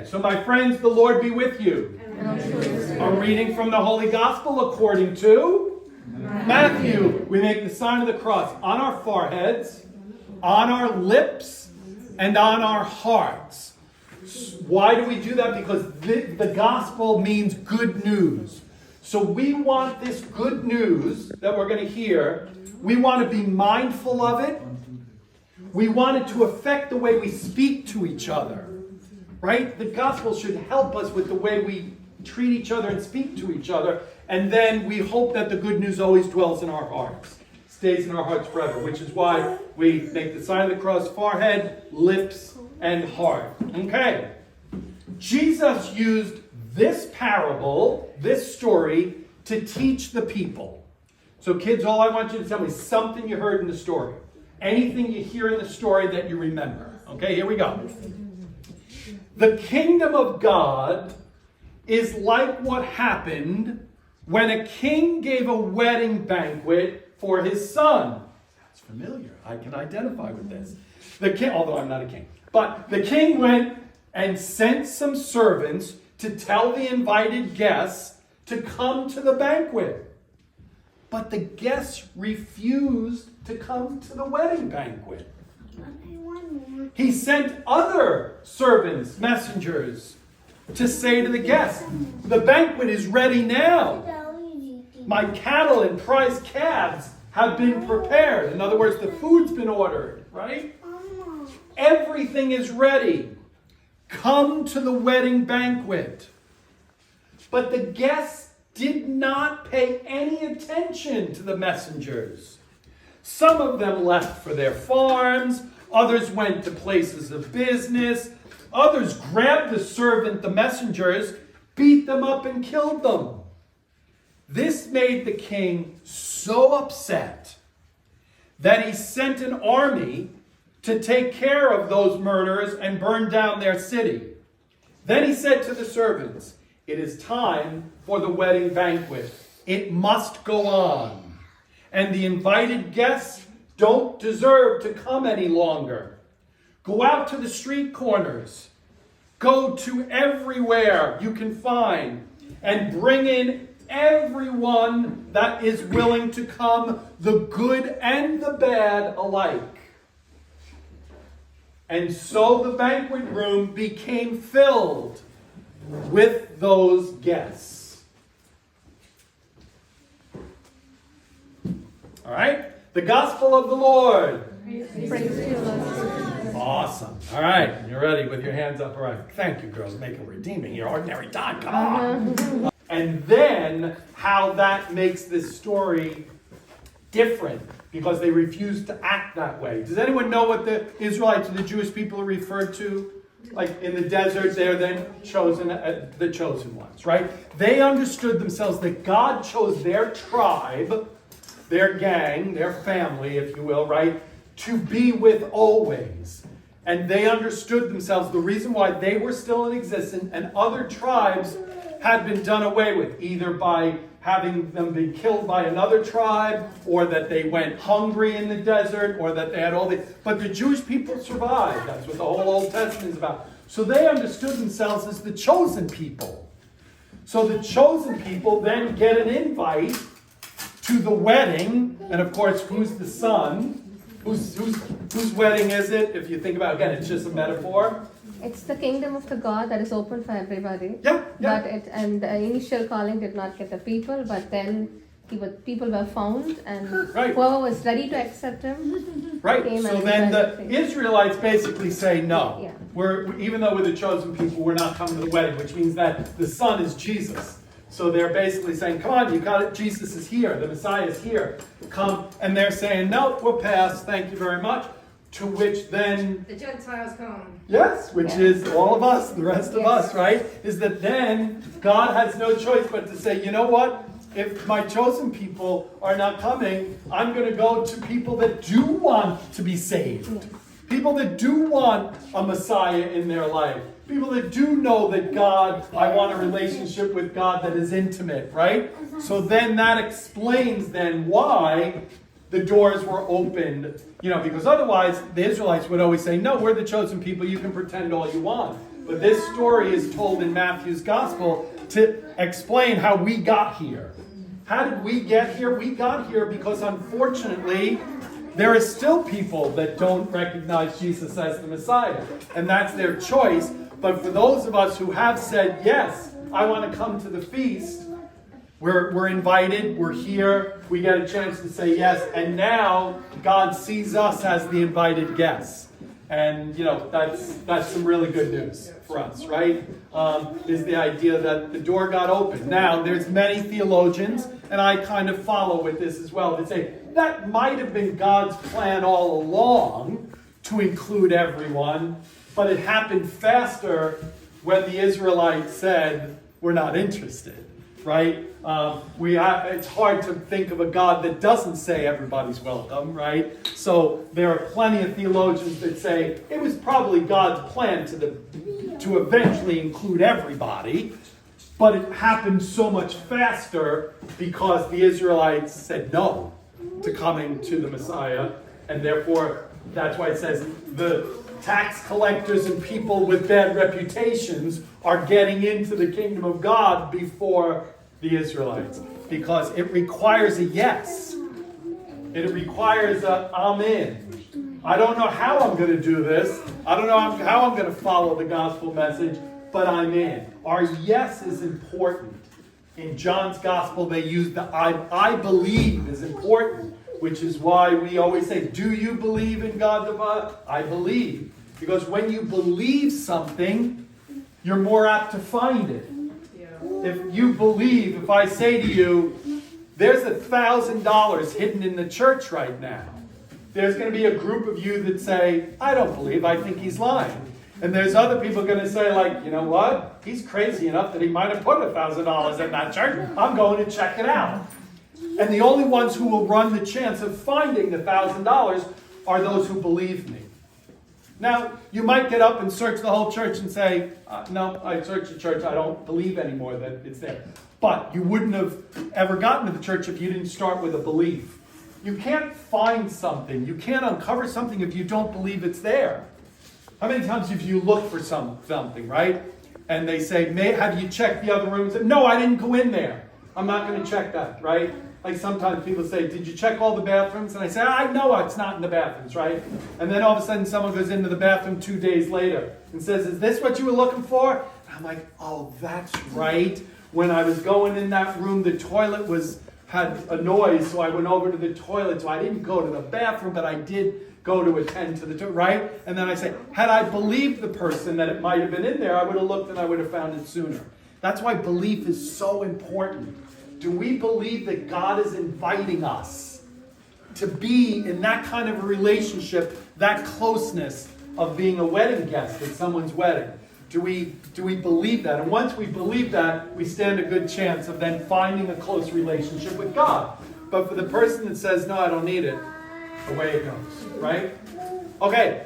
So my friends, the Lord be with you. A reading from the Holy Gospel according to Matthew. We make the sign of the cross on our foreheads, on our lips, and on our hearts. Why do we do that? Because the gospel means good news. So we want this good news that we're going to hear, we want to be mindful of it. We want it to affect the way we speak to each other. Right? The gospel should help us with the way we treat each other and speak to each other. And then we hope that the good news always dwells in our hearts, stays in our hearts forever, which is why we make the sign of the cross, forehead, lips, and heart. Okay. Jesus used this parable, this story, to teach the people. So kids, all I want you to tell me is something you heard in the story. Anything you hear in the story that you remember. Okay, here we go. The kingdom of God is like what happened when a king gave a wedding banquet for his son. That's familiar. I can identify with this. The king, although I'm not a king. But the king went and sent some servants to tell the invited guests to come to the banquet. But the guests refused to come to the wedding banquet. He sent other servants, messengers, to say to the guests, the banquet is ready now. My cattle and prize calves have been prepared. In other words, the food's been ordered, right? Everything is ready. Come to the wedding banquet. But the guests did not pay any attention to the messengers. Some of them left for their farms. Others went to places of business. Others grabbed the servant, the messengers, beat them up and killed them. This made the king so upset that he sent an army to take care of those murderers and burn down their city. Then he said to the servants, it is time for the wedding banquet. It must go on. And the invited guests don't deserve to come any longer. Go out to the street corners. Go to everywhere you can find and bring in everyone that is willing to come, the good and the bad alike. And so the banquet room became filled with those guests. All right? The gospel of the Lord. Praise you, Lord. Awesome. All right. You're ready with your hands up. All right. Thank you, girls. Make it redeeming here. Ordinary time. Come on. And then how that makes this story different because they refuse to act that way. Does anyone know what the Israelites and the Jewish people are referred to? Like in the desert, they're then chosen, the chosen ones, right? They understood themselves that God chose their tribe, their gang, their family, if you will, right, to be with always. And they understood themselves the reason why they were still in existence and other tribes had been done away with, either by having them be killed by another tribe, or that they went hungry in the desert, or that they had all the... But the Jewish people survived. That's what the whole Old Testament is about. So they understood themselves as the chosen people. So the chosen people then get an invite to the wedding, and of course, who's the son? Whose wedding is it? If you think about it, again, it's just a metaphor. It's the kingdom of the God that is open for everybody. Yeah. But the initial calling did not get the people, but then people were found, and whoever was ready to accept him. Right. Came So and then the faith. Israelites basically say no. Yeah. Even though we're the chosen people, we're not coming to the wedding, which means that the son is Jesus. So they're basically saying, come on, you got it. Jesus is here. The Messiah is here. Come. And they're saying, no, we'll pass. Thank you very much. To which then... the Gentiles come. Yes, which is all of us, the rest of us, right? Is that then God has no choice but to say, you know what? If my chosen people are not coming, I'm going to go to people that do want to be saved. People that do want a Messiah in their life. People that do know that God, I want a relationship with God that is intimate, right? So then that explains then why the doors were opened, because otherwise the Israelites would always say, no, we're the chosen people, you can pretend all you want. But this story is told in Matthew's gospel to explain how we got here. How did we get here? We got here because, unfortunately, there are still people that don't recognize Jesus as the Messiah. And that's their choice. But for those of us who have said, yes, I want to come to the feast, we're invited, we're here, we get a chance to say yes. And now God sees us as the invited guests. And, that's some really good news for us, right? Is the idea that the door got opened. Now, there's many theologians, and I kind of follow with this as well, that say that might have been God's plan all along to include everyone, but it happened faster when the Israelites said, we're not interested, right? It's hard to think of a God that doesn't say everybody's welcome, right? So there are plenty of theologians that say it was probably God's plan to eventually include everybody, but it happened so much faster because the Israelites said no to coming to the Messiah, and therefore that's why it says the tax collectors and people with bad reputations are getting into the kingdom of God before the Israelites, because it requires a yes. It requires a I'm in. I don't know how I'm going to do this. I don't know how I'm going to follow the gospel message, but I'm in. Our yes is important. In John's gospel, they use the I believe is important, which is why we always say, do you believe in God the Father? I believe. Because when you believe something, you're more apt to find it. If you believe, if I say to you, there's $1,000 hidden in the church right now, there's going to be a group of you that say, I don't believe, I think he's lying. And there's other people going to say, like, you know what? He's crazy enough that he might have put $1,000 in that church. I'm going to check it out. And the only ones who will run the chance of finding the $1,000 are those who believe me. Now, you might get up and search the whole church and say, no, I searched the church, I don't believe anymore that it's there. But you wouldn't have ever gotten to the church if you didn't start with a belief. You can't find something, you can't uncover something if you don't believe it's there. How many times have you looked for something, right? And they say, have you checked the other rooms? No, I didn't go in there. I'm not going to check that, right? Like sometimes people say, did you check all the bathrooms? And I say, I know it's not in the bathrooms, right? And then all of a sudden someone goes into the bathroom 2 days later and says, is this what you were looking for? And I'm like, oh, that's right. When I was going in that room, the toilet had a noise, so I went over to the toilet. So I didn't go to the bathroom, but I did go to attend to the toilet, right? And then I say, had I believed the person that it might have been in there, I would have looked and I would have found it sooner. That's why belief is so important. Do we believe that God is inviting us to be in that kind of a relationship, that closeness of being a wedding guest at someone's wedding? Do we believe that? And once we believe that, we stand a good chance of then finding a close relationship with God. But for the person that says, no, I don't need it, away it goes, right? Okay.